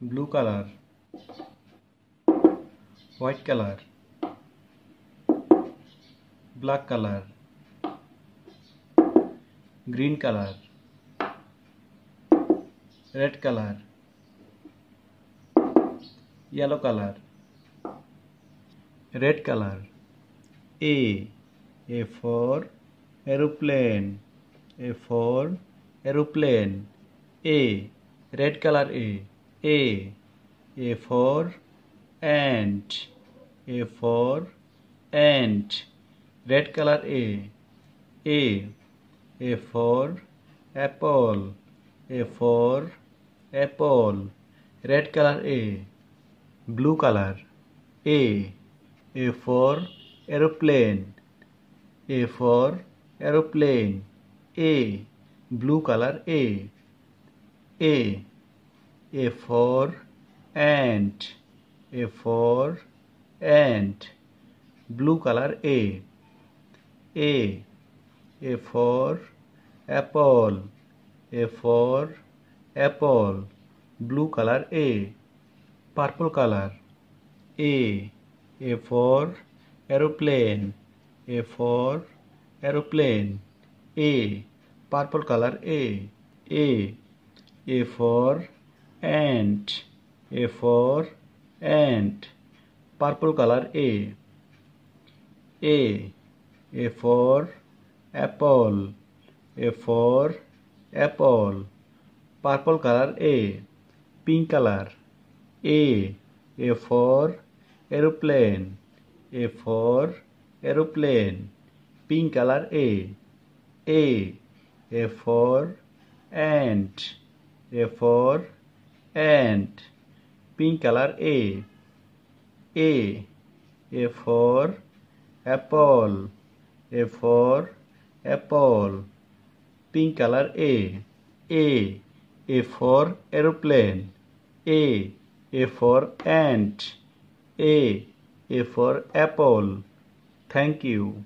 blue color, white color, black color, green color, red color, yellow color, red color. A for aeroplane, A for aeroplane. A, red color. A for ant, A for ant, red color. A for apple, A for apple, red color. Blue color. A for aeroplane, A for aeroplane. A, blue color. A for ant, A for ant, blue color. A for apple, A for apple, blue color. Purple color. A for aeroplane, A for aeroplane. A, purple color. A for ant, A for ant, purple color. A for apple, A for apple, purple color. Pink color. A for aeroplane, A for aeroplane, pink color. A for ant, A for ant, pink color. A for apple, A for apple, pink color. A for aeroplane. A for ant. A for apple. Thank you.